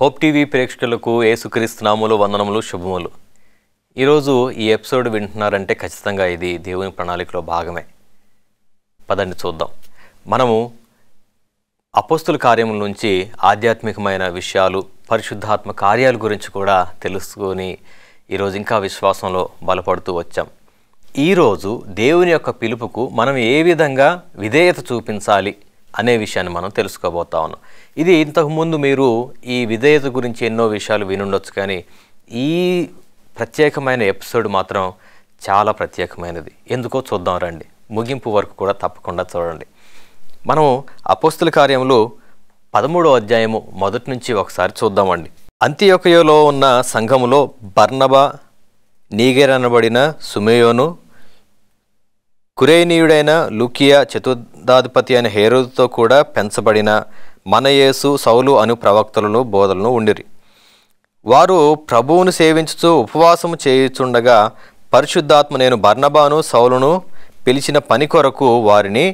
Hope TV ప్రేక్షకులకు యేసుక్రీస్తు నామములో వందనములు శుభములు. ఈరోజు ఈ ఎపిసోడ్ వింటున్నారంటే ఖచ్చితంగా ఇది దేవుని ప్రణాళికలో భాగమే. పదండి చూద్దాం. మనము అపోస్తుల కార్యముల నుంచి ఆధ్యాత్మికమైన విషయాలు, పరిశుద్ధాత్మ కార్యాల గురించి కూడా తెలుసుకొని ఈరోజు ఇంకా విశ్వాసంలో బలపడుతూ వచ్చాం. ఈరోజు దేవుని యొక్క పిలుపుకు మనం ఏ విధంగా విధేయత చూపించాలి అనే విషయాన్ని మనం తెలుసుకోబోతా ఉన్నాం. ఇది ఇంతకుముందు మీరు ఈ విధేయత గురించి ఎన్నో విషయాలు వినుండొచ్చు, కానీ ఈ ప్రత్యేకమైన ఎపిసోడ్ మాత్రం చాలా ప్రత్యేకమైనది. ఎందుకో చూద్దాం రండి. ముగింపు వరకు కూడా తప్పకుండా చూడండి. మనం అపోస్తుల కార్యములు 13వ అధ్యాయము మొదటి నుంచి ఒకసారి చూద్దామండి. అంతియొకయలో ఉన్న సంఘములో బర్నబా, నీగెర్ అనబడిన సుమేయోను, కురేనీయుడైన లూకియా, చతుర్థాధిపతి అయిన హేరోదుతో కూడా పెంచబడిన మనయేసు, సౌలు అను ప్రవక్తలను బోధలను ఉండిరి. వారు ప్రభువును సేవించుచు ఉపవాసము చేయుచుండగా పరిశుద్ధాత్మ నేను బర్నబాను, సౌలును పిలిచిన పని కొరకు వారిని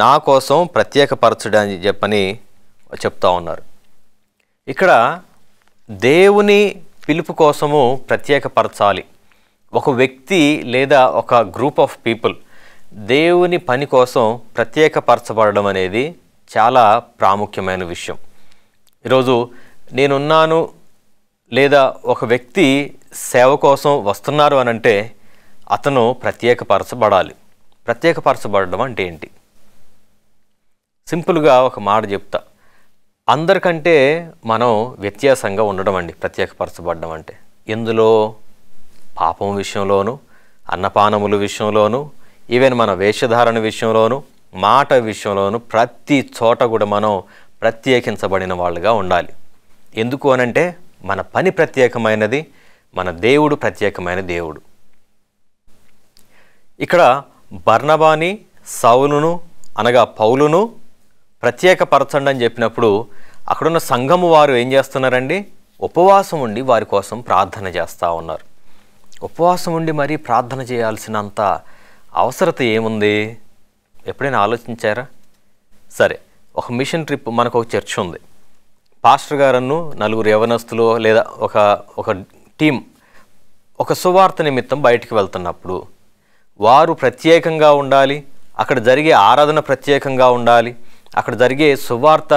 నా కోసం ప్రత్యేకపరచడని చెప్పని చెప్తా ఉన్నారు. ఇక్కడ దేవుని పిలుపు కోసము ప్రత్యేకపరచాలి. ఒక వ్యక్తి లేదా ఒక గ్రూప్ ఆఫ్ పీపుల్ దేవుని పని కోసం ప్రత్యేకపరచబడడం అనేది చాలా ప్రాముఖ్యమైన విషయం. ఈరోజు నేనున్నాను లేదా ఒక వ్యక్తి సేవ కోసం వస్తున్నారు అని అంటే అతను ప్రత్యేకపరచబడాలి. ప్రత్యేకపరచబడడం అంటే ఏంటి? సింపుల్గా ఒక మాట చెప్తా. అందరికంటే మనం వ్యత్యాసంగా ఉండడం అండి ప్రత్యేకపరచబడడం అంటే. ఎందులో? పాపం విషయంలోను, అన్నపానముల విషయంలోను, ఈవెన్ మన వేషధారణ విషయంలోను, మాట విషయంలోను, ప్రతి చోట కూడా మనం ప్రత్యేకించబడిన వాళ్ళుగా ఉండాలి. ఎందుకు అనంటే మన పని ప్రత్యేకమైనది, మన దేవుడు ప్రత్యేకమైన దేవుడు. ఇక్కడ బర్నబాని, సౌలును అనగా పౌలును ప్రత్యేకపరచండి అని చెప్పినప్పుడు అక్కడున్న సంఘము వారు ఏం చేస్తున్నారండి? ఉపవాసం ఉండి వారి కోసం ప్రార్థన చేస్తూ ఉన్నారు. ఉపవాసం ఉండి మరీ ప్రార్థన చేయాల్సినంత అవసరత ఏముంది? ఎప్పుడైనా ఆలోచించారా? సరే, ఒక మిషన్ ట్రిప్, మనకు ఒక చర్చ్ ఉంది. పాస్టర్ గారನ್ನು నలుగురు యవనస్తులు లేదా ఒక టీం ఒక సువార్త నిమిత్తం బయటికి వెళ్తున్నప్పుడు వారు ప్రత్యేకంగా ఉండాలి. అక్కడ జరిగే ఆరాధన ప్రత్యేకంగా ఉండాలి. అక్కడ జరిగే సువార్త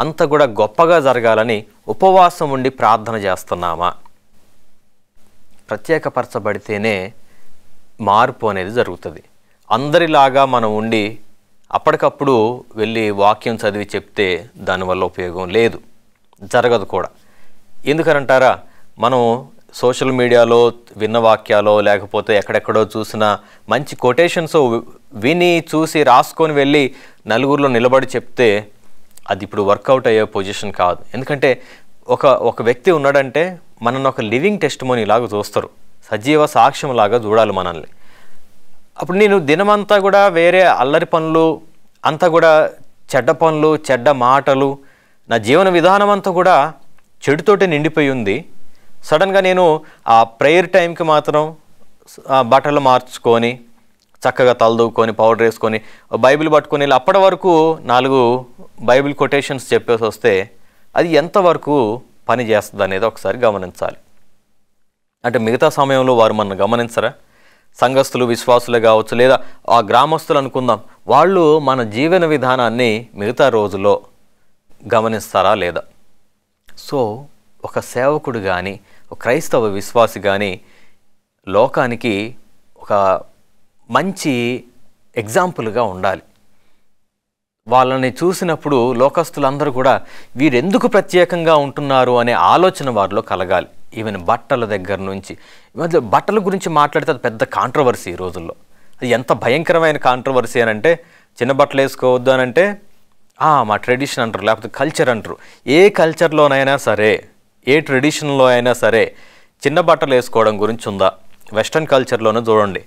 అంతా కూడా గొప్పగా జరగాలని ఉపవాసం ఉండి ప్రార్థన చేస్తున్నామా? ప్రత్యేకపరచబడితేనే మార్పు అనేది జరుగుతుంది. అందరిలాగా మనం ఉండి అప్పటికప్పుడు వెళ్ళి వాక్యం చదివి చెప్తే దానివల్ల ఉపయోగం లేదు, జరగదు కూడా. ఎందుకనంటారా? మనం సోషల్ మీడియాలో విన్న వాక్యాలో లేకపోతే ఎక్కడెక్కడో చూసిన మంచి కొటేషన్స్ విని చూసి రాసుకొని వెళ్ళి నలుగురిలో నిలబడి చెప్తే అది ఇప్పుడు వర్కౌట్ అయ్యే పొజిషన్ కాదు. ఎందుకంటే ఒక వ్యక్తి ఉన్నాడంటే మనల్ని ఒక లివింగ్ టెస్టిమోనీ లాగా చూస్తారు, సజీవ సాక్ష్యం లాగా చూడాలి మనల్ని. అప్పుడు నేను దినమంతా కూడా వేరే అల్లరి పనులు, అంతా కూడా చెడ్డ పనులు, చెడ్డ మాటలు, నా జీవన విధానం అంతా కూడా చెడుతోటే నిండిపోయి ఉంది. సడన్గా నేను ఆ ప్రేయర్ టైంకి మాత్రం బట్టలు మార్చుకొని చక్కగా తలదూకొని పౌడర్ వేసుకొని బైబిల్ పట్టుకొని అప్పటి వరకు 4 బైబిల్ కొటేషన్స్ చెప్పేసి వస్తే అది ఎంతవరకు పని చేస్తుంది అనేది ఒకసారి గమనించాలి. అంటే మిగతా సమయంలో వారు మన గమనించరా? సంఘస్థులు, విశ్వాసులే కావచ్చు, లేదా ఆ గ్రామస్తులు అనుకుందాం, వాళ్ళు మన జీవన విధానాన్ని మిగతా రోజుల్లో గమనిస్తారా లేదా? సో ఒక సేవకుడు కానీ, ఒక క్రైస్తవ విశ్వాసి కానీ లోకానికి ఒక మంచి ఎగ్జాంపుల్గా ఉండాలి. వాళ్ళని చూసినప్పుడు లోకస్తులందరూ కూడా వీరెందుకు ప్రత్యేకంగా ఉంటున్నారు అనే ఆలోచన వారిలో కలగాలి. ఈవెన్ బట్టల దగ్గర నుంచి, బట్టల గురించి మాట్లాడితే అది పెద్ద కాంట్రవర్సీ ఈ రోజుల్లో. అది ఎంత భయంకరమైన కాంట్రవర్సీ అని అంటే, చిన్న బట్టలు వేసుకోవద్దు అని అంటే మా ట్రెడిషన్ అంటారు, లేకపోతే కల్చర్ అంటారు. ఏ కల్చర్లోనైనా సరే, ఏ ట్రెడిషన్లో అయినా సరే చిన్న బట్టలు వేసుకోవడం గురించి ఉందా? వెస్ట్రన్ కల్చర్లోనే చూడండి,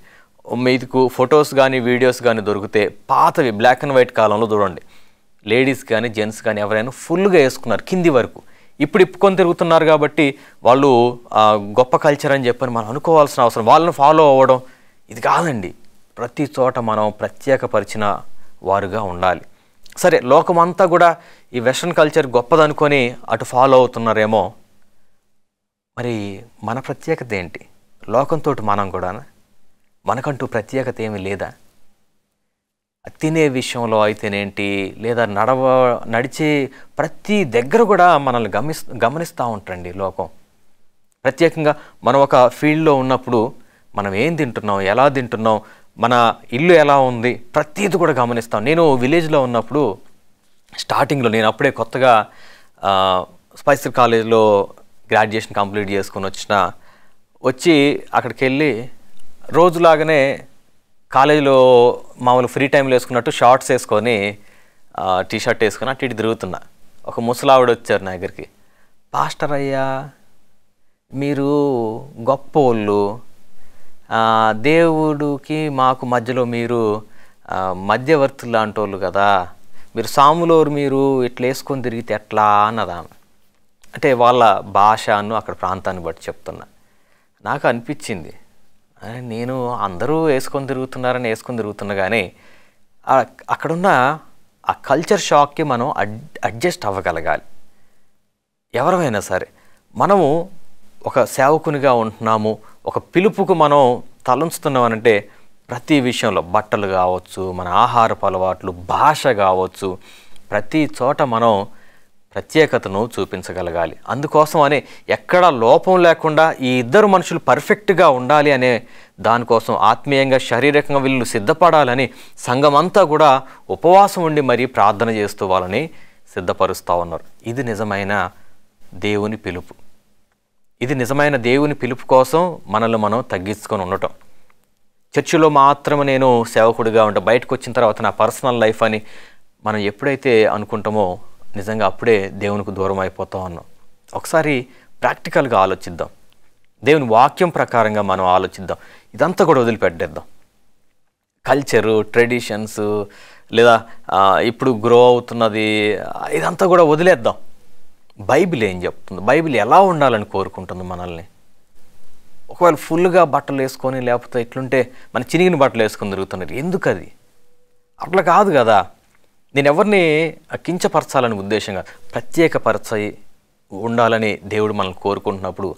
మీకు ఫొటోస్ కానీ వీడియోస్ కానీ దొరికితే పాతవి బ్లాక్ అండ్ వైట్ కాలంలో చూడండి, లేడీస్ కానీ జెంట్స్ కానీ ఎవరైనా ఫుల్గా వేసుకున్నారు కింది వరకు. ఇప్పుడు ఇప్పుకొని తిరుగుతున్నారు కాబట్టి వాళ్ళు గొప్ప కల్చర్ అని చెప్పని మనం అనుకోవాల్సిన అవసరం, వాళ్ళని ఫాలో అవ్వడం ఇది కాదండి. ప్రతి చోట మనం ప్రత్యేకపరిచిన వారుగా ఉండాలి. సరే, లోకమంతా కూడా ఈ వెస్ట్రన్ కల్చర్ గొప్పదనుకొని అటు ఫాలో అవుతున్నారేమో. మరి మన ప్రత్యేకత ఏంటి? లోకంతో మనం కూడా మనకంటూ ప్రత్యేకత ఏమీ లేదా? తినే విషయంలో అయితేనేంటి, లేదా నడిచే ప్రతి దగ్గర కూడా మనల్ని గమనిస్తూ ఉంటారండి లోకం. ప్రత్యేకంగా మనం ఒక ఫీల్డ్లో ఉన్నప్పుడు మనం ఏం తింటున్నాం, ఎలా తింటున్నాం, మన ఇల్లు ఎలా ఉంది, ప్రతిది కూడా గమనిస్తాం. నేను విలేజ్లో ఉన్నప్పుడు స్టార్టింగ్లో, నేను అప్పుడే కొత్తగా స్పైసర్ కాలేజ్లో గ్రాడ్యుయేషన్ కంప్లీట్ చేసుకుని వచ్చి అక్కడికి వెళ్ళి రోజులాగానే కాలేజీలో మామూలు ఫ్రీ టైంలో వేసుకున్నట్టు షార్ట్స్ వేసుకొని టీషర్ట్ వేసుకొని అటు ఇటు తిరుగుతున్నా. ఒక ముసలావిడ వచ్చారు నా దగ్గరికి. పాస్టర్ అయ్యా, మీరు గొప్పోళ్ళు, దేవుడికి మాకు మధ్యలో మీరు మధ్యవర్తులు లాంటి వాళ్ళు కదా, మీరు సాములోరు, మీరు ఇట్లా వేసుకొని తిరిగితే ఎట్లా అన్నదా. అంటే వాళ్ళ భాషను అక్కడ ప్రాంతాన్ని బట్టి చెప్తున్నా. నాకు అనిపించింది, నేను అందరూ వేసుకొని తిరుగుతున్నా కానీ అక్కడున్న ఆ కల్చర్ షాక్కి మనం అడ్జస్ట్ అవ్వగలగాలి. ఎవరైనా సరే మనము ఒక సేవకునిగా ఉంటున్నాము, ఒక పిలుపుకు మనం తలంచుతున్నామనంటే ప్రతి విషయంలో, బట్టలు కావచ్చు, మన ఆహారపు అలవాట్లు, భాష కావచ్చు, ప్రతి చోట మనం ప్రత్యేకతను చూపించగలగాలి. అందుకోసం అనే ఎక్కడా లోపం లేకుండా ఈ ఇద్దరు మనుషులు పర్ఫెక్ట్గా ఉండాలి అనే దానికోసం ఆత్మీయంగా, శారీరకంగా వీళ్ళు సిద్ధపడాలని సంఘమంతా కూడా ఉపవాసం ఉండి మరీ ప్రార్థన చేస్తూ వాళ్ళని సిద్ధపరుస్తూ ఉన్నారు. ఇది నిజమైన దేవుని పిలుపు. ఇది నిజమైన దేవుని పిలుపు కోసం మనల్ని మనం తగ్గించుకొని ఉండటం. చర్చిలో మాత్రమే నేను సేవకుడిగా ఉంటా, బయటకు వచ్చిన తర్వాత నా పర్సనల్ లైఫ్ అని మనం ఎప్పుడైతే అనుకుంటామో నిజంగా అప్పుడే దేవునికి దూరం అయిపోతాం అన్నాం. ఒకసారి ప్రాక్టికల్గా ఆలోచిద్దాం, దేవుని వాక్యం ప్రకారంగా మనం ఆలోచిద్దాం. ఇదంతా కూడా వదిలిపెట్టేద్దాం. కల్చరు, ట్రెడిషన్స్, లేదా ఇప్పుడు గ్రో అవుతున్నది, ఇదంతా కూడా వదిలేద్దాం. బైబిల్ ఏం చెప్తుంది, బైబిల్ ఎలా ఉండాలని కోరుకుంటుంది మనల్ని. ఒకవేళ ఫుల్గా బట్టలు వేసుకొని, లేకపోతే ఇట్లుంటే మన చినిగిన బట్టలు వేసుకొని తిరుగుతున్నారు, ఎందుకు? అది అట్లా కాదు కదా. నేను ఎవరిని కించపరచాలని ఉద్దేశంగా, ప్రత్యేకపరచ ఉండాలని దేవుడు మనల్ని కోరుకుంటున్నప్పుడు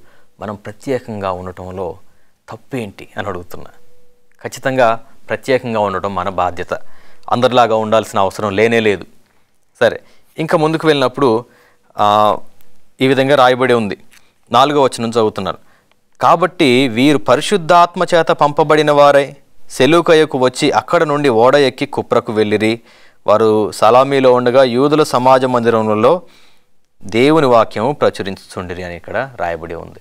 మనం ప్రత్యేకంగా ఉండటంలో తప్పేంటి అని అడుగుతున్నా. ఖచ్చితంగా ప్రత్యేకంగా ఉండటం మన బాధ్యత. అందరిలాగా ఉండాల్సిన అవసరం లేనే లేదు. సరే, ఇంకా ముందుకు వెళ్ళినప్పుడు ఈ విధంగా రాయబడి ఉంది. 4వ వచనం చదువుతున్నారు. కాబట్టి వీరు పరిశుద్ధాత్మ చేత పంపబడిన వారై సెలూకయకు వచ్చి అక్కడ నుండి ఓడ ఎక్కి కుప్రకు వెళ్ళిరి. వారు సలామీలో ఉండగా యూదుల సమాజ మందిరంలో దేవుని వాక్యం ప్రచురించుచుండిరి అని ఇక్కడ రాయబడి ఉంది.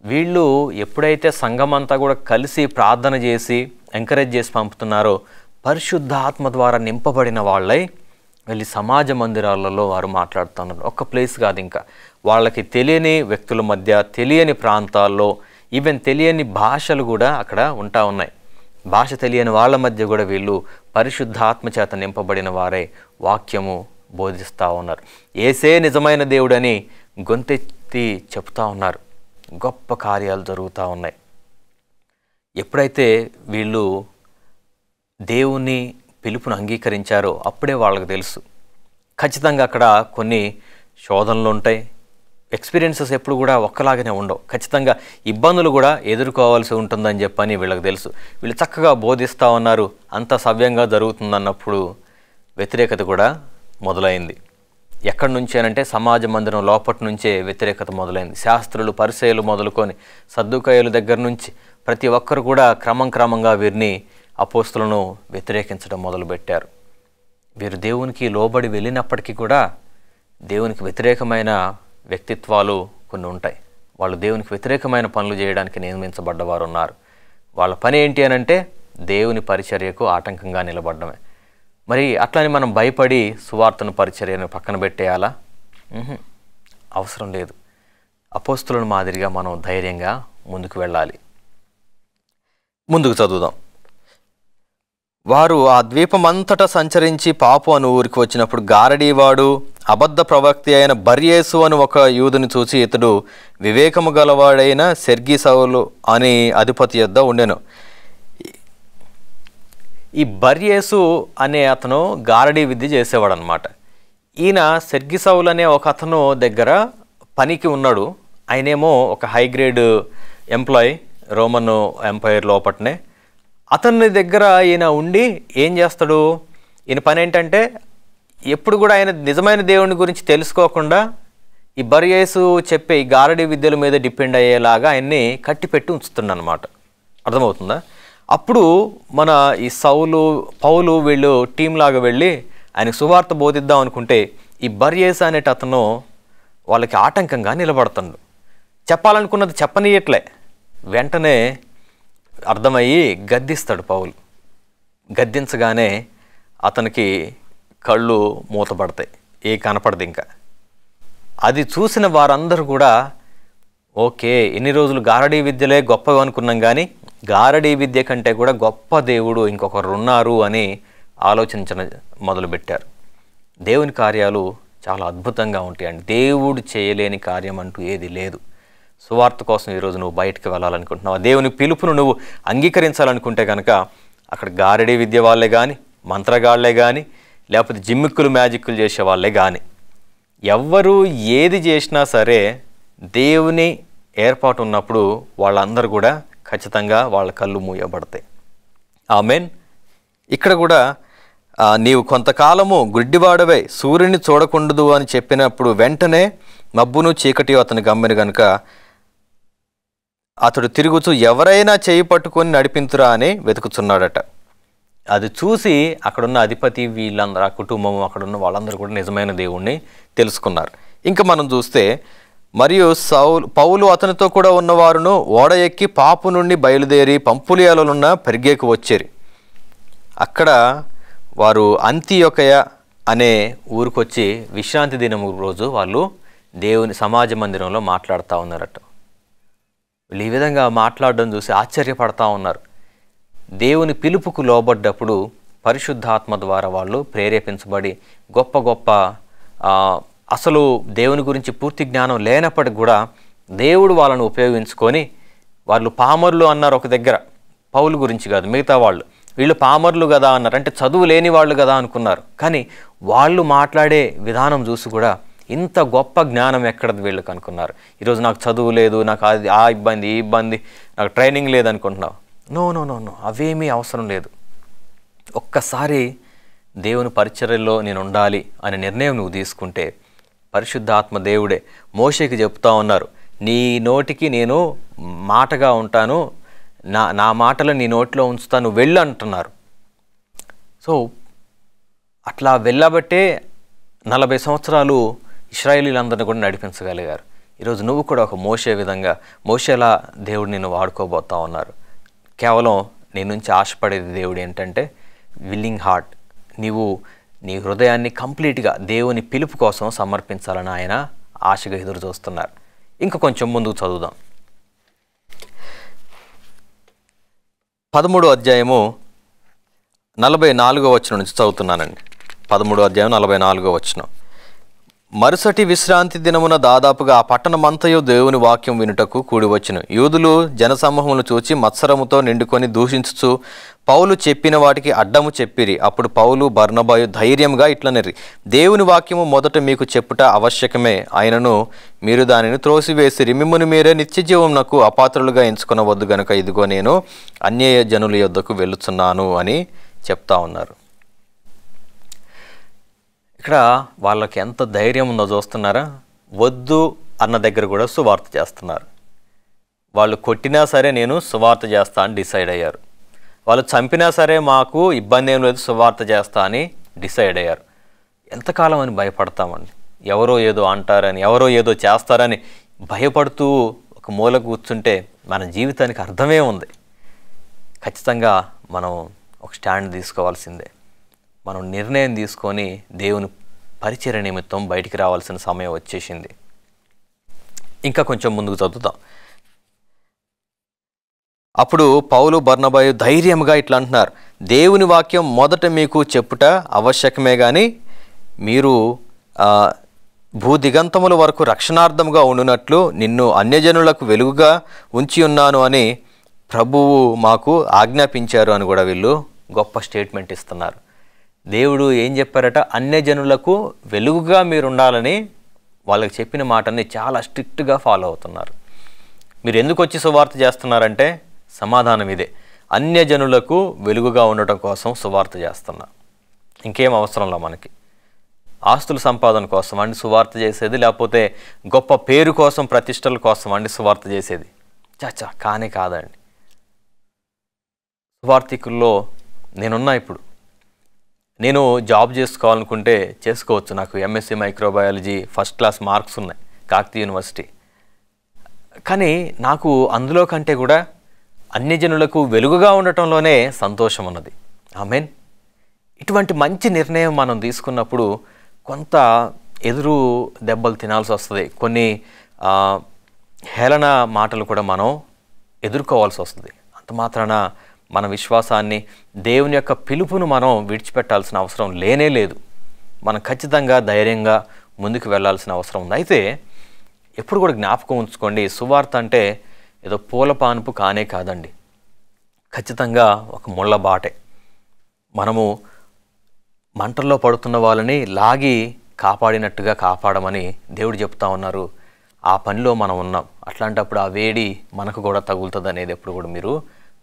వీళ్ళు ఎప్పుడైతే సంఘమంతా కూడా కలిసి ప్రార్థన చేసి ఎంకరేజ్ చేసి పంపుతున్నారో, పరిశుద్ధాత్మ ద్వారా నింపబడిన వాళ్ళై వెళ్ళి సమాజ మందిరాలలో వారు మాట్లాడుతున్నారు. ఒక్క ప్లేస్ కాదు, ఇంకా వాళ్ళకి తెలియని వ్యక్తుల మధ్య, తెలియని ప్రాంతాల్లో, ఈవెన్ తెలియని భాషలు కూడా అక్కడ ఉంటా ఉన్నాయి. భాష తెలియని వాళ్ళ మధ్య కూడా వీళ్ళు పరిశుద్ధాత్మ చేత నింపబడిన వారే వాక్యము బోధిస్తూ ఉన్నారు. యేసే నిజమైన దేవుడని గొంతెత్తి చెప్తా ఉన్నారు. గొప్ప కార్యాలు జరుగుతూ ఉన్నాయి. ఎప్పుడైతే వీళ్ళు దేవుని పిలుపును అంగీకరించారో అప్పుడే వాళ్ళకి తెలుసు, ఖచ్చితంగా అక్కడ కొన్ని శోధనలు ఉంటాయి. ఎక్స్పీరియన్సెస్ ఎప్పుడు కూడా ఒక్కలాగానే ఉండవు. ఖచ్చితంగా ఇబ్బందులు కూడా ఎదుర్కోవాల్సి ఉంటుందని చెప్పని వీళ్ళకి తెలుసు. వీళ్ళు చక్కగా బోధిస్తూ ఉన్నారు, అంత సవ్యంగా జరుగుతుందన్నప్పుడు వ్యతిరేకత కూడా మొదలైంది. ఎక్కడి నుంచి అనంటే సమాజ మందిరం లోపటి నుంచే వ్యతిరేకత మొదలైంది. శాస్త్రులు, పరిసయ్యులు మొదలుకొని సద్దుకాయుల దగ్గర నుంచి ప్రతి ఒక్కరు కూడా క్రమంగా వీరిని, అపోస్తులను వ్యతిరేకించడం మొదలుపెట్టారు. వీరు దేవునికి లోబడి వెళ్ళినప్పటికీ కూడా దేవునికి వ్యతిరేకమైన వ్యక్తిత్వాలు కొన్ని ఉంటాయి. వాళ్ళు దేవునికి వ్యతిరేకమైన పనులు చేయడానికి నియమించబడ్డవారు ఉన్నారు. వాళ్ళ పని ఏంటి అనంటే దేవుని పరిచర్యకు ఆటంకంగా నిలబడడమే. మరి అట్లని మనం భయపడి సువార్తను, పరిచర్యను పక్కన పెట్టేయాలా? అవసరం లేదు. అపోస్తులను మాదిరిగా మనం ధైర్యంగా ముందుకు వెళ్ళాలి. ముందుకు చదువుదాం. వారు ఆ ద్వీపమంతటా సంచరించి పాపు అను ఊరికి వచ్చినప్పుడు గారడీవాడు, అబద్ధ ప్రవక్తి అయిన బర్యేసు అని ఒక యూదుని చూసి, ఇతడు వివేకము గలవాడైన సెర్గి సౌలు అని అధిపతి యొద్ద ఉండెను. ఈ బర్యేసు అనే అతను గారడీ విద్య చేసేవాడు అనమాట. ఈయన సెర్గి సౌలు అనే ఒక అతను దగ్గర పనికి ఉన్నాడు. ఆయనేమో ఒక high grade employee Roman empire లోపటనే. అతని దగ్గర ఈయన ఉండి ఏం చేస్తాడు, ఈయన పని ఏంటంటే ఎప్పుడు కూడా ఆయన నిజమైన దేవుని గురించి తెలుసుకోకుండా ఈ బర్యేసు చెప్పే ఈ గారడీ విద్యల మీద డిపెండ్ అయ్యేలాగా ఆయన్ని కట్టిపెట్టి ఉంచుతుండనమాట. అర్థమవుతుందా? అప్పుడు మన ఈ పౌలు వీళ్ళు టీం లాగా వెళ్ళి ఆయనకు సువార్త బోధిద్దాం అనుకుంటే ఈ బర్యేసు అనేట అతను వాళ్ళకి ఆటంకంగా నిలబడుతుండు. చెప్పాలనుకున్నది చెప్పనీయట్లే. వెంటనే అర్థమయ్యి గద్దిస్తాడు పౌలు. గద్దించగానే అతనికి కళ్ళు మూతపడతాయి, కనపడదు ఇంకా. అది చూసిన వారందరూ కూడా ఓకే, ఎన్ని రోజులు గారడీ విద్యలే గొప్పగా అనుకున్నాం, కానీ గారడీ విద్య కంటే కూడా గొప్ప దేవుడు ఇంకొకరు ఉన్నారు అని ఆలోచించడం మొదలుపెట్టారు. దేవుని కార్యాలు చాలా అద్భుతంగా ఉంటాయండి. దేవుడు చేయలేని కార్యం అంటూ ఏది లేదు. సువార్త కోసం ఈరోజు నువ్వు బయటకు వెళ్ళాలనుకుంటున్నావు, దేవుని పిలుపును నువ్వు అంగీకరించాలనుకుంటే కనుక అక్కడ గారడీ విద్య వాళ్ళే కానీ, మంత్రగాళ్లే కానీ, లేకపోతే జిమ్మిక్కులు మ్యాజిక్కులు చేసే వాళ్ళే కానీ, ఎవ్వరూ ఏది చేసినా సరే దేవుని ఏర్పాటు ఉన్నప్పుడు వాళ్ళందరూ కూడా ఖచ్చితంగా వాళ్ళ కళ్ళు మూయబడతాయి. ఆమేన్. ఇక్కడ కూడా నీవు కొంతకాలము గుడ్డివాడవై సూర్యుని చూడకుండదు అని చెప్పినప్పుడు వెంటనే మబ్బును చీకటి అతని గమ్మెను గనుక అతడు తిరుగుతూ ఎవరైనా చేయి పట్టుకొని నడిపించురా అని వెతుకుతున్నాడట. అది చూసి అక్కడున్న అధిపతి వీళ్ళందరూ, ఆ కుటుంబం, అక్కడున్న వాళ్ళందరూ కూడా నిజమైన దేవుణ్ణి తెలుసుకున్నారు. ఇంకా మనం చూస్తే మరియు పౌలు అతనితో కూడా ఉన్నవారును ఓడ ఎక్కి పాపు నుండి బయలుదేరి పంపులియాలనున్న పెర్గేకు వచ్చేరి. అక్కడ వారు అంతియొకయ అనే ఊరికొచ్చి విశ్రాంతి దినం రోజు వాళ్ళు దేవుని సమాజ మందిరంలో మాట్లాడుతూ ఉన్నారట. వీళ్ళు ఈ విధంగా మాట్లాడడం చూసి ఆశ్చర్యపడతా ఉన్నారు. దేవుని పిలుపుకు లోబడ్డప్పుడు పరిశుద్ధాత్మ ద్వారా వాళ్ళు ప్రేరేపించబడి గొప్ప గొప్ప అసలు దేవుని గురించి పూర్తి జ్ఞానం లేనప్పటికి కూడా దేవుడు వాళ్ళను ఉపయోగించుకొని, వాళ్ళు పామరులు అన్నారు ఒక దగ్గర, పౌలు గురించి కాదు మిగతా వాళ్ళు, వీళ్ళు పామరులు కదా అన్నారు, అంటే చదువు లేని వాళ్ళు కదా అనుకున్నారు. కానీ వాళ్ళు మాట్లాడే విధానం చూసి కూడా ఇంత గొప్ప జ్ఞానం ఎక్కడది వీళ్ళకి అనుకున్నారు. ఈరోజు నాకు చదువు లేదు, నాకు అది ఆ ఇబ్బంది ఈ ఇబ్బంది, నాకు ట్రైనింగ్ లేదనుకుంటున్నావు. నో నో నో నో అవేమీ అవసరం లేదు. ఒక్కసారి దేవుని పరిచర్యలో నేను ఉండాలి అనే నిర్ణయం నువ్వు తీసుకుంటే పరిశుద్ధాత్మ దేవుడే మోషేకి చెప్తా ఉన్నారు, నీ నోటికి నేను మాటగా ఉంటాను, నా మాటలు నీ నోటిలో ఉంచుతాను, వెళ్ళు అంటున్నారు. సో అట్లా వెళ్ళబట్టే 40 సంవత్సరాలు ఇశ్రాయేలీలందరినీ కూడా నడిపించగలిగారు. ఈరోజు నువ్వు కూడా ఒక మోషే విధంగా, మోషేలా దేవుడు నిన్ను వాడుకోబోతా ఉన్నారు. కేవలం నీ నుంచి ఆశపడేది దేవుడు ఏంటంటే విల్లింగ్ హార్ట్. నీవు నీ హృదయాన్ని కంప్లీట్గా దేవుని పిలుపు కోసం సమర్పించాలని ఆయన ఆశగా ఎదురు చూస్తున్నారు. ఇంకా కొంచెం ముందుకు చదువుదాం. 13వ అధ్యాయము 44వ వచనం నుంచి చదువుతున్నానండి. 13వ అధ్యాయం 44వ వచనం. మరుసటి విశ్రాంతి దినమున దాదాపుగా ఆ పట్టణమంతయు దేవుని వాక్యం వినుటకు కూడి వచ్చును. యూదులు జనసమూహమును చూచి మత్సరముతో నిండుకొని దూషించుచు పౌలు చెప్పిన వాటికి అడ్డము చెప్పిరి. అప్పుడు పౌలు బర్నబాయు ధైర్యంగా ఇట్లనిరి, దేవుని వాక్యము మొదట మీకు చెప్పుట ఆవశ్యకమే, అయినను మీరు దానిని త్రోసివేసిరి. మిమ్మును మీరే నిత్యజీవమునకు అపాత్రులుగా ఎంచుకొనవద్దు గనుక ఇదిగో నేను అన్యాయ జనుల యొద్దకు వెళ్ళుచున్నాను అని చెప్తా ఉన్నారు. ఇక్కడ వాళ్ళకి ఎంత ధైర్యం ఉందో చూస్తున్నారా? వద్దు అన్న దగ్గర కూడా సువార్త చేస్తున్నారు. వాళ్ళు కొట్టినా సరే నేను సువార్త చేస్తా అని డిసైడ్ అయ్యారు. వాళ్ళు చంపినా సరే మాకు ఇబ్బంది ఏం లేదు, సువార్త చేస్తా అని డిసైడ్ అయ్యారు. ఎంతకాలం అని భయపడతామండి? ఎవరో ఏదో అంటారని, ఎవరో ఏదో చేస్తారని భయపడుతూ ఒక మూల కూర్చుంటే మన జీవితానికి అర్థమే ఉంది. ఖచ్చితంగా మనం ఒక స్టాండ్ తీసుకోవాల్సిందే. మనం నిర్ణయం తీసుకొని దేవుని పరిచర్య నిమిత్తం బయటికి రావాల్సిన సమయం వచ్చేసింది. ఇంకా కొంచెం ముందుకు చదువుతాం. అప్పుడు పౌలు బర్నబాయు ధైర్యంగా ఇట్లా అంటున్నారు, దేవుని వాక్యం మొదట మీకు చెప్పుట ఆవశ్యకమే, కానీ మీరు భూదిగంతముల వరకు రక్షణార్థముగా ఉండునట్లు నిన్ను అన్యజనులకు వెలుగుగా ఉంచి ఉన్నాను అని ప్రభువు మాకు ఆజ్ఞాపించారు అని కూడా వీళ్ళు గొప్ప స్టేట్మెంట్ ఇస్తున్నారు. దేవుడు ఏం చెప్పారట, అన్యజనులకు వెలుగుగా మీరు ఉండాలని వాళ్ళకి చెప్పిన మాటని చాలా స్ట్రిక్ట్గా ఫాలో అవుతున్నారు. మీరు ఎందుకు వచ్చి సువార్త చేస్తున్నారంటే సమాధానం ఇదే, అన్యజనులకు వెలుగుగా ఉండటం కోసం సువార్త చేస్తున్నా. ఇంకేం అవసరంలా మనకి ఆస్తుల సంపాదన కోసం అండి సువార్త చేసేది, లేకపోతే గొప్ప పేరు కోసం ప్రతిష్టల కోసం అండి సువార్త చేసేది? చాచా కానే కాదండి. సువార్థికుల్లో నేనున్నా. ఇప్పుడు నేను జాబ్ చేసుకోవాలనుకుంటే చేసుకోవచ్చు. నాకు MSc microbiology first class marks ఉన్నాయి కాకతీయ యూనివర్సిటీ. కానీ నాకు అందులో కంటే కూడా అన్యజనులకు వెలుగుగా ఉండటంలోనే సంతోషం ఉన్నది. ఆమేన్. ఇటువంటి మంచి నిర్ణయం మనం తీసుకున్నప్పుడు కొంత ఎదురు దెబ్బలు తినాల్సి వస్తుంది. కొన్ని హేళన మాటలు కూడా మనం ఎదుర్కోవాల్సి వస్తుంది. అంత మాత్రాన మన విశ్వాసాన్ని, దేవుని యొక్క పిలుపును మనం విడిచిపెట్టాల్సిన అవసరం లేనే లేదు. మనం ఖచ్చితంగా ధైర్యంగా ముందుకు వెళ్ళాల్సిన అవసరం ఉంది. అయితే ఎప్పుడు కూడా జ్ఞాపకం ఉంచుకోండి, సువార్త అంటే ఏదో పూల పానుపు కానే కాదండి. ఖచ్చితంగా ఒక ముళ్ళ బాటే. మనము మంటల్లో పడుతున్న వాళ్ళని లాగి కాపాడినట్టుగా కాపాడమని దేవుడు చెప్తా ఉన్నారు. ఆ పనిలో మనం ఉన్నాం. అట్లాంటప్పుడు ఆ వేడి మనకు కూడా తగులుతుంది అనేది ఎప్పుడు కూడా మీరు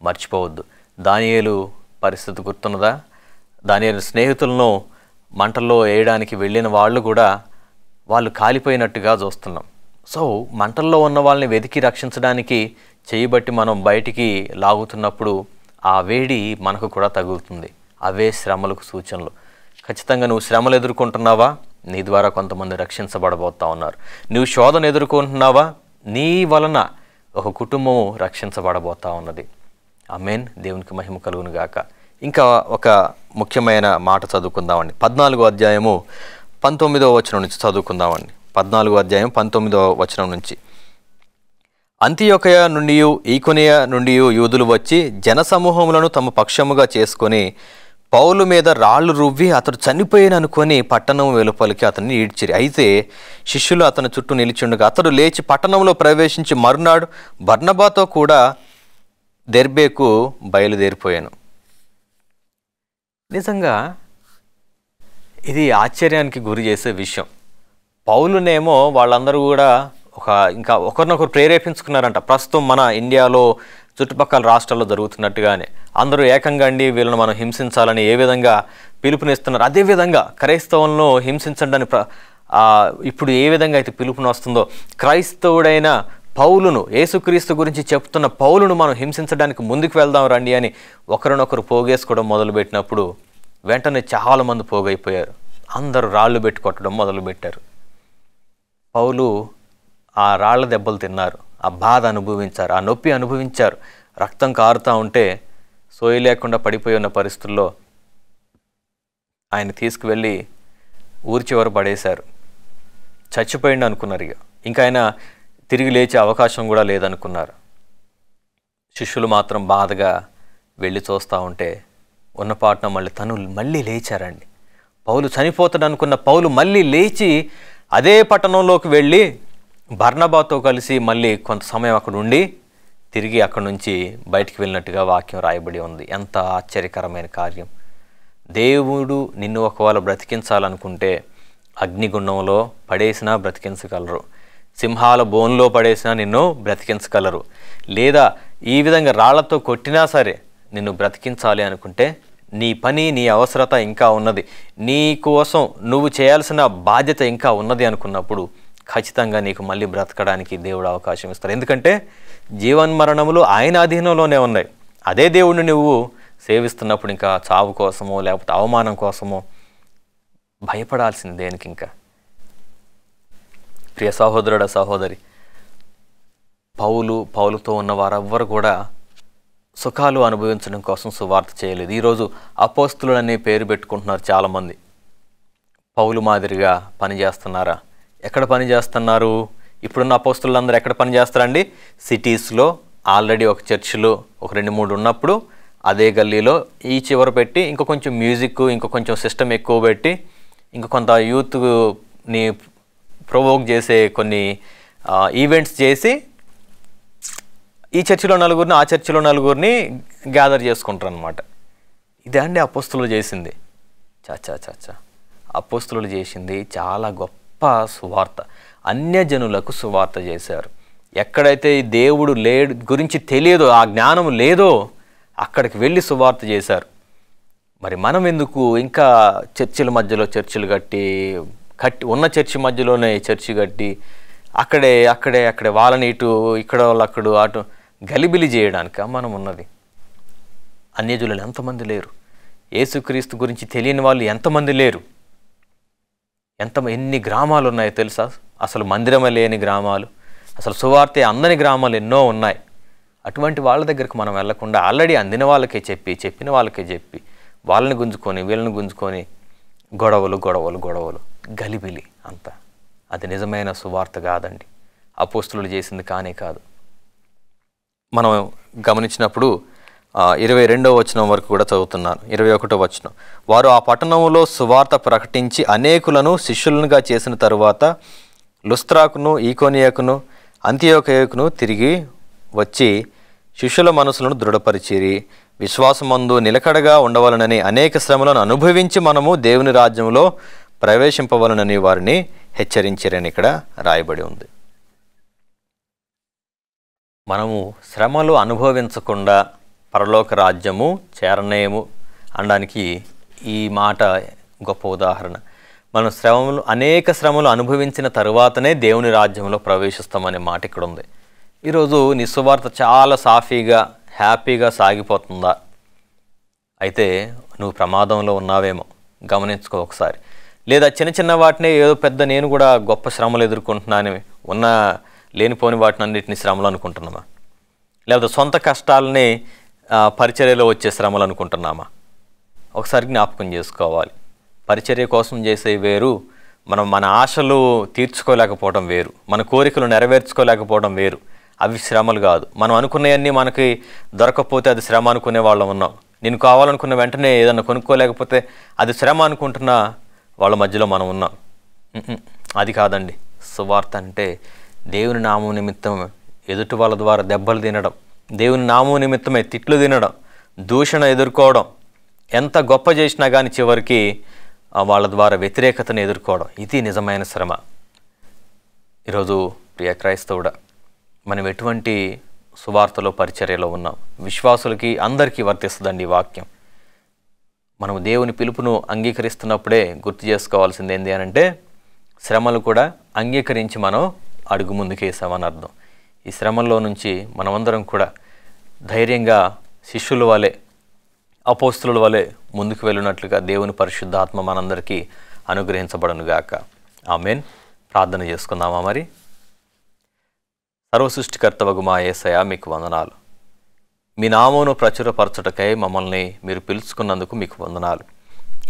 మర్చిపోవద్దు. దానియేలు పరిస్థితి గుర్తున్నదా? దానియేలు స్నేహితులను మంటల్లో వేయడానికి వెళ్ళిన వాళ్ళు కూడా వాళ్ళు కాలిపోయినట్టుగా చూస్తున్నాం. సో మంటల్లో ఉన్న వాళ్ళని వెతికి రక్షించడానికి చేయబట్టి మనం బయటికి లాగుతున్నప్పుడు ఆ వేడి మనకు కూడా తగులుతుంది. అవే శ్రమలకు సూచనలు. ఖచ్చితంగా నువ్వు శ్రమలు ఎదుర్కొంటున్నావా? నీ ద్వారా కొంతమంది రక్షించబడబోతా ఉన్నారు. నువ్వు శోధన ఎదుర్కొంటున్నావా? నీ వలన ఒక కుటుంబం రక్షించబడబోతా ఉన్నది. ఆమేన్. దేవునికి మహిమ కలుగును గాక. ఇంకా ఒక ముఖ్యమైన మాట చదువుకుందామండి. 14వ అధ్యాయము 19వ వచనం నుంచి చదువుకుందామండి. 14వ అధ్యాయం 19వ వచనం నుంచి. అంతియొకయ నుండి ఈకొనియ నుండి యూదులు వచ్చి జనసమూహములను తమ పక్షముగా చేసుకొని పౌలు మీద రాళ్ళు రువ్వి అతడు చనిపోయిననుకొని పట్టణం వెలుపలికి అతన్ని ఈడ్చిరి. అయితే శిష్యులు అతని చుట్టూ నిలిచిండగా అతడు లేచి పట్టణంలో ప్రవేశించి మరునాడు బర్నబాతో కూడా దెర్బేకు బయలుదేరిపోయాను. నిజంగా ఇది ఆశ్చర్యానికి గురి చేసే విషయం. పౌలునేమో వాళ్ళందరూ కూడా ఇంకా ఒకరినొకరు ప్రేరేపించుకున్నారంట. ప్రస్తుతం మన ఇండియాలో చుట్టుపక్కల రాష్ట్రాల్లో జరుగుతున్నట్టుగానే అందరూ ఏకంగా అండి వీళ్ళని మనం హింసించాలని ఏ విధంగా పిలుపునిస్తున్నారు, అదేవిధంగా క్రైస్తవులను హింసించండి ఇప్పుడు ఏ విధంగా అయితే పిలుపుని వస్తుందో, క్రైస్తవుడైన పౌలును, యేసుక్రీస్తు గురించి చెప్తున్న పౌలును మనం హింసించడానికి ముందుకు వెళ్దాం రండి అని ఒకరినొకరు పోగేసుకోవడం మొదలుపెట్టినప్పుడు వెంటనే చాలామంది పోగైపోయారు. అందరూ రాళ్ళు పెట్టి కొట్టడం మొదలుపెట్టారు. పౌలు ఆ రాళ్ల దెబ్బలు తిన్నారు, ఆ బాధ అనుభవించారు, ఆ నొప్పి అనుభవించారు. రక్తం కారుతూ ఉంటే సోయి లేకుండా పడిపోయి ఉన్న పరిస్థితుల్లో ఆయన తీసుకువెళ్ళి ఊరి చివర పడేశారు. చచ్చిపోయిండు అనుకున్నారు. ఇంకా ఆయన తిరిగి లేచే అవకాశం కూడా లేదనుకున్నారు. శిష్యులు మాత్రం బాధగా వెళ్ళి చూస్తూ ఉంటే ఉన్నపాటున మళ్ళీ లేచారండి. పౌలు చనిపోతాడు అనుకున్న పౌలు మళ్ళీ లేచి అదే పట్టణంలోకి వెళ్ళి బర్నబాతో కలిసి మళ్ళీ కొంత సమయం అక్కడ ఉండి తిరిగి అక్కడి నుంచి బయటికి వెళ్ళినట్టుగా వాక్యం రాయబడి ఉంది. ఎంత ఆశ్చర్యకరమైన కార్యం! దేవుడు నిన్ను ఒకవేళ బ్రతికించాలనుకుంటే అగ్నిగుండంలో పడేసినా బ్రతికించగలరు, సింహాల బోన్లో పడేసినా నిన్ను బ్రతికించగలరు, లేదా ఈ విధంగా రాళ్లతో కొట్టినా సరే నిన్ను బ్రతికించాలి అనుకుంటే నీ పని, నీ అవసరత ఇంకా ఉన్నది, నీ కోసం నువ్వు చేయాల్సిన బాధ్యత ఇంకా ఉన్నది అనుకున్నప్పుడు ఖచ్చితంగా నీకు మళ్ళీ బ్రతకడానికి దేవుడు అవకాశం ఇస్తారు. ఎందుకంటే జీవన్మరణములు ఆయన అధీనంలోనే ఉన్నాయి. అదే దేవుడిని నువ్వు సేవిస్తున్నప్పుడు ఇంకా చావు కోసమో లేకపోతే అవమానం కోసమో భయపడాల్సింది దేనికి? ఇంకా ప్రియ సహోదరుడ సహోదరి, పౌలుతో ఉన్న వారెవ్వరు కూడా సుఖాలు అనుభవించడం కోసం సువార్త చేయలేదు. ఈరోజు అపోస్తులు అనే పేరు పెట్టుకుంటున్నారు చాలామంది. పౌలు మాదిరిగా పనిచేస్తున్నారా? ఎక్కడ పని చేస్తున్నారు? ఇప్పుడున్న అపోస్తులందరూ ఎక్కడ పని చేస్తారండి? సిటీస్లో ఆల్రెడీ ఒక చర్చిలో ఒక 2-3 ఉన్నప్పుడు అదే గల్లీలో ఈ చివర పెట్టి ఇంకో కొంచెం మ్యూజిక్, ఇంకో కొంచెం సిస్టమ్ ఎక్కువ పెట్టి, ఇంకో కొంత యూత్ని ప్రొవోక్ చేసే కొన్ని ఈవెంట్స్ చేసి ఈ చర్చిలో నలుగురిని, ఆ చర్చిలో నలుగురిని గ్యాదర్ చేసుకుంటారు అనమాట. ఇదే అండి అపోస్తులు చేసింది. చాచా అపోస్తులు చేసింది చాలా గొప్ప సువార్త. అన్యజనులకు సువార్త చేశారు. ఎక్కడైతే ఈ దేవుడు గురించి తెలియదో, ఆ జ్ఞానం లేదో అక్కడికి వెళ్ళి సువార్త చేశారు. మరి మనం ఎందుకు ఇంకా చర్చిల మధ్యలో చర్చిలు కట్టి ఉన్న చర్చి మధ్యలోనే చర్చి కట్టి అక్కడే వాళ్ళని ఇటు ఇక్కడ వాళ్ళు అక్కడ అటు గలిబిలి చేయడానిక మనం ఉన్నది? అన్యజనులు ఎంతమంది లేరు? యేసుక్రీస్తు గురించి తెలియని వాళ్ళు ఎంతమంది లేరు? ఎన్ని గ్రామాలు ఉన్నాయో తెలుసా? అసలు మందిరమే లేని గ్రామాలు, అసలు సువార్తే అందని గ్రామాలు ఎన్నో ఉన్నాయి. అటువంటి వాళ్ళ దగ్గరికి మనం వెళ్లకుండా ఆల్రెడీ అందిన వాళ్ళకే చెప్పిన వాళ్ళకే చెప్పి వాళ్ళని గుంజుకొని వీళ్ళని గుంజుకొని గొడవలు గలిబిలి అంతా. అది నిజమైన సువార్త కాదండి. అపోస్తులు చేసింది కానే కాదు. మనం గమనించినప్పుడు 22వ వచనం వరకు కూడా చదువుతున్నాను. 21వ వచనం, వారు ఆ పట్టణంలో సువార్త ప్రకటించి అనేకులను శిష్యులుగా చేసిన తరువాత లుస్త్రాకును ఈకోనియాకును అంతియోకయకును తిరిగి వచ్చి శిష్యుల మనసులను దృఢపరిచిరి. విశ్వాసమందు నిలకడగా ఉండవలనని అనేక శ్రమలను అనుభవించి మనము దేవుని రాజ్యంలో ప్రవేశింపవలనని వారిని హెచ్చరించారని ఇక్కడ రాయబడి ఉంది. మనము శ్రమలు అనుభవించకుండా పరలోక రాజ్యము చేరనేము అనడానికి ఈ మాట గొప్ప ఉదాహరణ. మనం అనేక శ్రమలు అనుభవించిన తరువాతనే దేవుని రాజ్యంలో ప్రవేశిస్తామనే మాట ఇక్కడ ఉంది. ఈరోజు నీ సువార్త చాలా సాఫీగా హ్యాపీగా సాగిపోతుందా? అయితే నువ్వు ప్రమాదంలో ఉన్నావేమో, గమనించుకో ఒకసారి. లేదా చిన్న వాటినే ఏదో పెద్ద నేను కూడా గొప్ప శ్రమలు ఎదుర్కొంటున్నాను, లేనిపోని వాటిని అన్నింటినీ శ్రమలు అనుకుంటున్నామా? లేకపోతే సొంత కష్టాలని పరిచర్యలో వచ్చే శ్రమలు అనుకుంటున్నామా? ఒకసారి జ్ఞాపకం చేసుకోవాలి. పరిచర్య కోసం చేసే వేరు, మన ఆశలు తీర్చుకోలేకపోవడం వేరు, మన కోరికలు నెరవేర్చుకోలేకపోవడం వేరు. అవి శ్రమలు కాదు. మనం అనుకునేవన్నీ మనకి దొరకకపోతే అది శ్రమ అనుకునే వాళ్ళం ఉన్నాం. నేను కావాలనుకున్న వెంటనే ఏదన్నా కొనుక్కోలేకపోతే అది శ్రమ అనుకుంటున్న వాళ్ళ మధ్యలో మనం ఉన్నాం. అది కాదండి. సువార్త అంటే దేవుని నామం నిమిత్తం ఎదుటి వాళ్ళ ద్వారా దెబ్బలు తినడం, దేవుని నామం నిమిత్తమే తిట్లు తినడం, దూషణ ఎదుర్కోవడం, ఎంత గొప్ప చేసినా కానీ చివరికి వాళ్ళ ద్వారా వ్యతిరేకతను ఎదుర్కోవడం, ఇది నిజమైన శ్రమ. ఈరోజు ప్రియ క్రైస్తవుడా, మనం ఎటువంటి సువార్తలో పరిచర్యలో ఉన్నాం? విశ్వాసులకి అందరికీ వర్తిస్తుందండి ఈ వాక్యం. మనం దేవుని పిలుపును అంగీకరిస్తున్నప్పుడే గుర్తు చేసుకోవాల్సింది ఏంటి అని అంటే, శ్రమలు కూడా అంగీకరించి మనం అడుగు ముందుకేసామని అర్థం. ఈ శ్రమల్లో నుంచి మనమందరం కూడా ధైర్యంగా శిష్యుల వలె, అపోస్తుల వలె ముందుకు వెళ్ళినట్లుగా దేవుని పరిశుద్ధాత్మ మనందరికీ అనుగ్రహించబడనుగాక. ఆమేన్. ప్రార్థన చేసుకుందామా మరి? సర్వసృష్టికర్తవగు మా యేసయ్య, మీకు వందనాలు. మీ నామమును ప్రచురపరచుటకై మమ్మల్ని మీరు పిలుచుకున్నందుకు మీకు వందనాలు.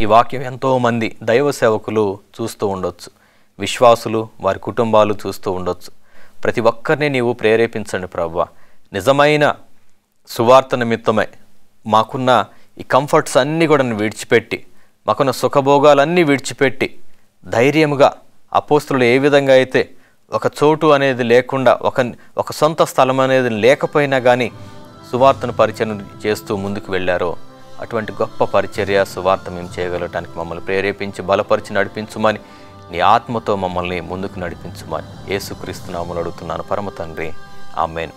ఈ వాక్యం ఎంతోమంది దైవ సేవకులు చూస్తూ ఉండొచ్చు, విశ్వాసులు వారి కుటుంబాలు చూస్తూ ఉండొచ్చు. ప్రతి ఒక్కరిని నీవు ప్రేరేపించండి ప్రభువా. నిజమైన సువార్త నిమిత్తమై మాకున్న ఈ కంఫర్ట్స్ అన్నీ కూడా విడిచిపెట్టి, మాకున్న సుఖభోగాలన్నీ విడిచిపెట్టి ధైర్యముగా అపోస్తులు ఏ విధంగా అయితే ఒక చోటు అనేది లేకుండా, ఒక సొంత స్థలం అనేది లేకపోయినా కానీ సువార్తను పరిచయం చేస్తూ ముందుకు వెళ్ళారో అటువంటి గొప్ప పరిచర్య సువార్త మేము చేయగలటానికి మమ్మల్ని ప్రేరేపించి బలపరిచి నడిపించుమని, నీ ఆత్మతో మమ్మల్ని ముందుకు నడిపించుమని యేసుక్రీస్తు నామములో అడుగుతున్నాను పరమ తండ్రి. ఆమేన్.